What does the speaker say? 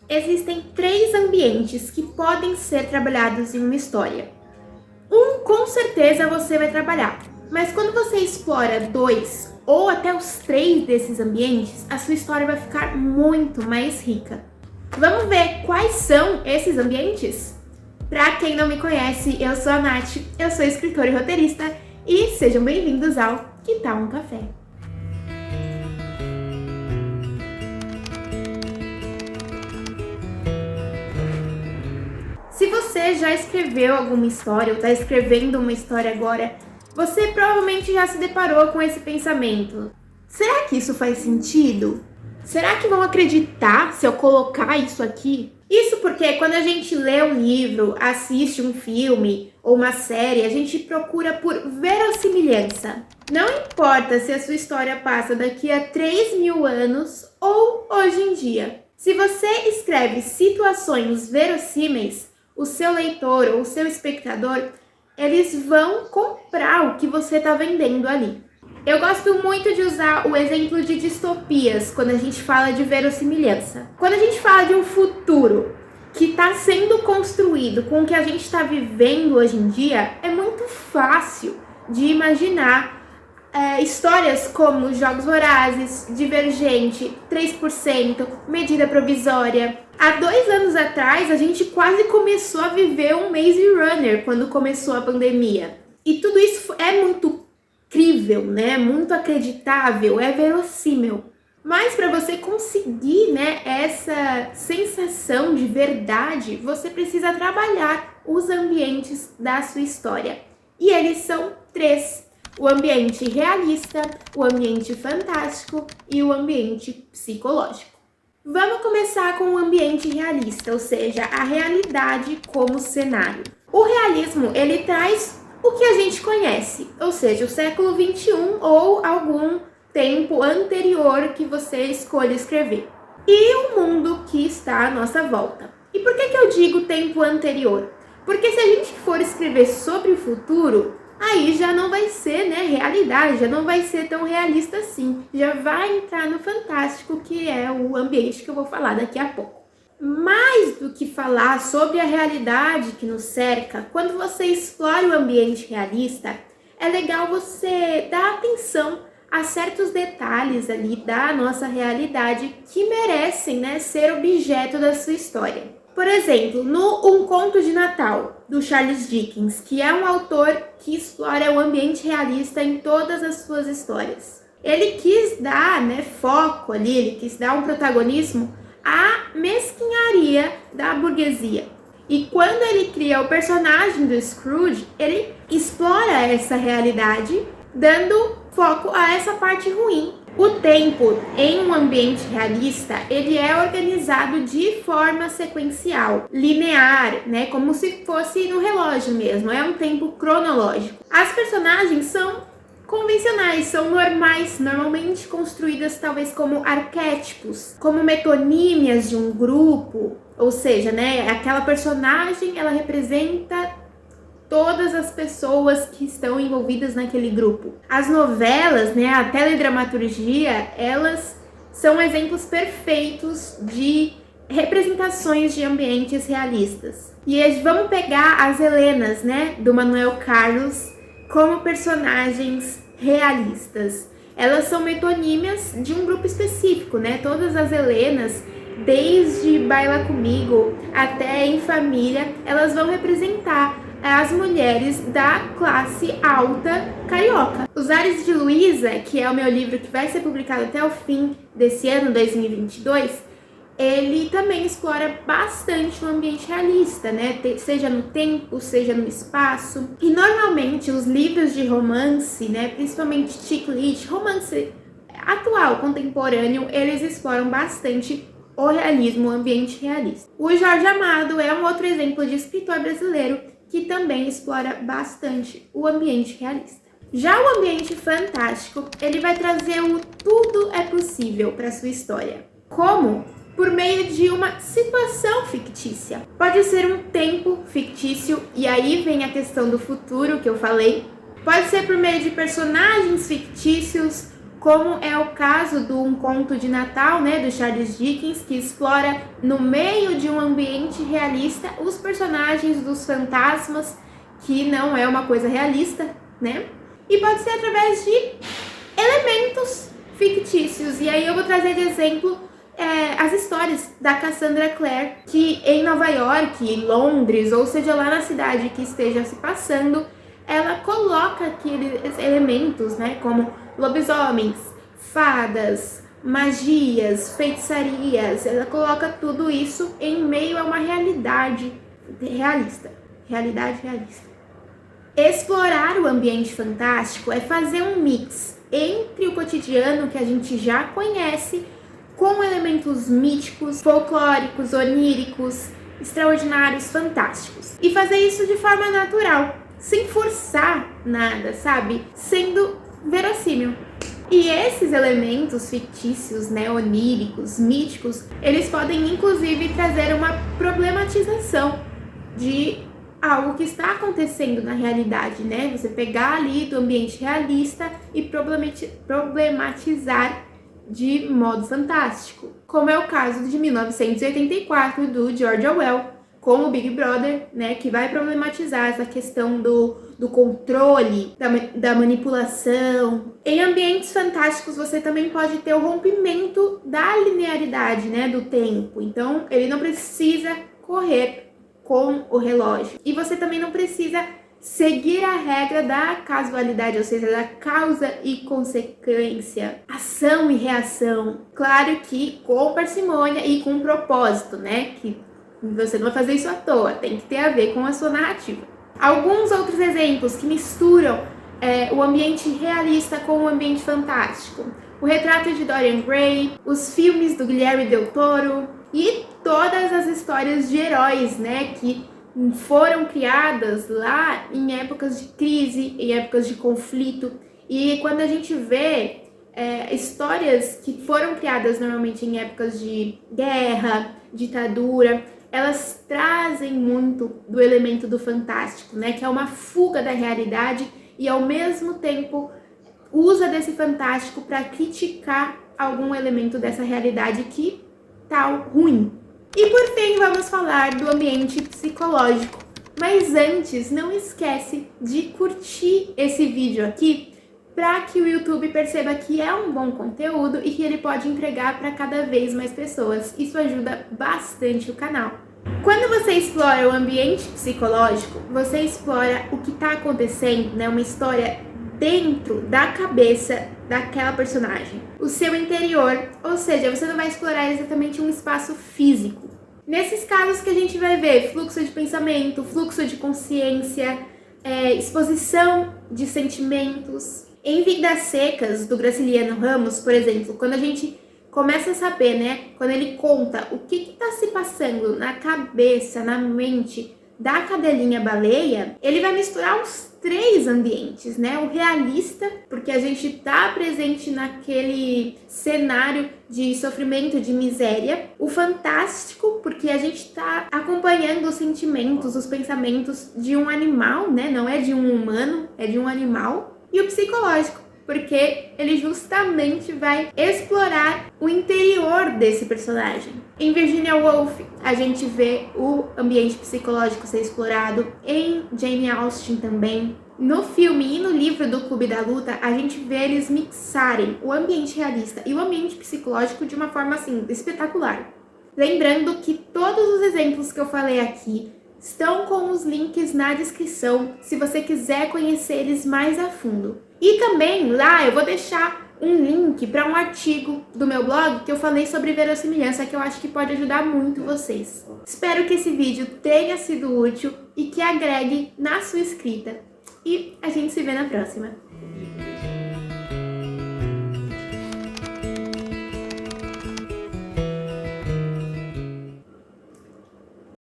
existem 3 ambientes que podem ser trabalhados em uma história. Um, com certeza, você vai trabalhar, mas quando você explora 2 ou até os 3 desses ambientes, a sua história vai ficar muito mais rica. Vamos ver quais são esses ambientes? Para quem não me conhece, eu sou a Nath, eu sou escritora e roteirista e sejam bem-vindos ao Que Tal um Café? Se você já escreveu alguma história ou está escrevendo uma história agora, você provavelmente já se deparou com esse pensamento. Será que isso faz sentido? Será que vão acreditar se eu colocar isso aqui? Isso porque quando a gente lê um livro, assiste um filme ou uma série, a gente procura por verossimilhança. Não importa se a sua história passa daqui a 3.000 anos ou hoje em dia. Se você escreve situações verossímeis, o seu leitor ou o seu espectador, eles vão comprar o que você está vendendo ali. Eu gosto muito de usar o exemplo de distopias quando a gente fala de verossimilhança. Quando a gente fala de um futuro que está sendo construído com o que a gente está vivendo hoje em dia, é muito fácil de imaginar histórias como Jogos Vorazes, Divergente, 3%, Medida Provisória. Há 2 anos atrás, a gente quase começou a viver um Maze Runner quando começou a pandemia. E tudo isso é muito crível, né? Muito acreditável, é verossímil. Mas para você conseguir, né, essa sensação de verdade, você precisa trabalhar os ambientes da sua história. E eles são 3. O ambiente realista, o ambiente fantástico e o ambiente psicológico. Vamos começar com o ambiente realista, ou seja, a realidade como cenário. O realismo, ele traz o que a gente conhece, ou seja, o século XXI ou algum tempo anterior que você escolha escrever. E o mundo que está à nossa volta. E por que eu digo tempo anterior? Porque se a gente for escrever sobre o futuro, aí já não vai ser, né, realidade, já não vai ser tão realista assim. Já vai entrar no fantástico, que é o ambiente que eu vou falar daqui a pouco. Mais do que falar sobre a realidade que nos cerca, quando você explora o ambiente realista, é legal você dar atenção a certos detalhes ali da nossa realidade que merecem, né, ser objeto da sua história. Por exemplo, no Um Conto de Natal, do Charles Dickens, que é um autor que explora o ambiente realista em todas as suas histórias. Ele quis dar, né, foco ali, ele quis dar um protagonismo à mesquinharia da burguesia. E quando ele cria o personagem do Scrooge, ele explora essa realidade, dando foco a essa parte ruim. O tempo em um ambiente realista, ele é organizado de forma sequencial, linear, né, como se fosse no relógio mesmo, é um tempo cronológico. As personagens são convencionais, são normais, normalmente construídas talvez como arquétipos, como metonímias de um grupo, ou seja, né, aquela personagem, ela representa todas as pessoas que estão envolvidas naquele grupo. As novelas, né, a teledramaturgia, elas são exemplos perfeitos de representações de ambientes realistas. E vamos pegar as Helenas, né, do Manuel Carlos, como personagens realistas. Elas são metonímias de um grupo específico, né? Todas as Helenas, desde Baila Comigo até Em Família, elas vão representar as mulheres da classe alta carioca. Os Ares de Luísa, que é o meu livro que vai ser publicado até o fim desse ano, 2022, ele também explora bastante o ambiente realista, né? Seja no tempo, seja no espaço. E normalmente os livros de romance, né, principalmente chick lit, romance atual, contemporâneo, eles exploram bastante o realismo, o ambiente realista. O Jorge Amado é um outro exemplo de escritor brasileiro que também explora bastante o ambiente realista. Já o ambiente fantástico, ele vai trazer o tudo é possível para sua história. Como? Por meio de uma situação fictícia. Pode ser um tempo fictício, e aí vem a questão do futuro que eu falei. Pode ser por meio de personagens fictícios como é o caso de Um Conto de Natal, né, do Charles Dickens, que explora no meio de um ambiente realista os personagens dos fantasmas, que não é uma coisa realista, né? E pode ser através de elementos fictícios. E aí eu vou trazer de exemplo as histórias da Cassandra Clare, que em Nova York, em Londres, ou seja, lá na cidade que esteja se passando, ela coloca aqueles elementos, né, como lobisomens, fadas, magias, feitiçarias. Ela coloca tudo isso em meio a uma realidade realista. Realidade realista. Explorar o ambiente fantástico é fazer um mix entre o cotidiano que a gente já conhece com elementos míticos, folclóricos, oníricos, extraordinários, fantásticos. E fazer isso de forma natural, sem forçar nada, sabe? Sendo verossímil. E esses elementos fictícios, né, oníricos, míticos, eles podem inclusive trazer uma problematização de algo que está acontecendo na realidade, né? Você pegar ali do ambiente realista e problematizar de modo fantástico, como é o caso de 1984 do George Orwell, com o Big Brother, né, que vai problematizar essa questão do controle, da manipulação. Em ambientes fantásticos você também pode ter o rompimento da linearidade, né, do tempo. Então ele não precisa correr com o relógio. E você também não precisa seguir a regra da casualidade, ou seja, da causa e consequência, ação e reação. Claro que com parcimônia e com propósito, né? Que você não vai fazer isso à toa, tem que ter a ver com a sua narrativa. Alguns outros exemplos que misturam o ambiente realista com o ambiente fantástico. O Retrato de Dorian Gray, os filmes do Guilherme Del Toro e todas as histórias de heróis, né, que foram criadas lá em épocas de crise, em épocas de conflito. E quando a gente vê histórias que foram criadas normalmente em épocas de guerra, ditadura, elas trazem muito do elemento do fantástico, né, que é uma fuga da realidade e ao mesmo tempo usa desse fantástico para criticar algum elemento dessa realidade que tá ruim. E por fim, vamos falar do ambiente psicológico. Mas antes, não esquece de curtir esse vídeo aqui para que o YouTube perceba que é um bom conteúdo e que ele pode entregar para cada vez mais pessoas. Isso ajuda bastante o canal. Quando você explora o ambiente psicológico, você explora o que está acontecendo, né? Uma história dentro da cabeça daquela personagem, o seu interior, ou seja, você não vai explorar exatamente um espaço físico. Nesses casos que a gente vai ver fluxo de pensamento, fluxo de consciência, exposição de sentimentos. Em Vidas Secas, do Graciliano Ramos, por exemplo, quando a gente começa a saber, né, quando ele conta o que está se passando na cabeça, na mente da cadelinha baleia, ele vai misturar os 3 ambientes, né? O realista, porque a gente tá presente naquele cenário de sofrimento, de miséria. O fantástico, porque a gente tá acompanhando os sentimentos, os pensamentos de um animal, né? Não é de um humano, é de um animal. E o psicológico, porque ele justamente vai explorar o interior desse personagem. Em Virginia Woolf, a gente vê o ambiente psicológico ser explorado, em Jane Austen também. No filme e no livro do Clube da Luta, a gente vê eles mixarem o ambiente realista e o ambiente psicológico de uma forma, assim, espetacular. Lembrando que todos os exemplos que eu falei aqui estão com os links na descrição, se você quiser conhecer eles mais a fundo. E também lá eu vou deixar um link para um artigo do meu blog que eu falei sobre verossimilhança, que eu acho que pode ajudar muito vocês. Espero que esse vídeo tenha sido útil e que agregue na sua escrita. E a gente se vê na próxima.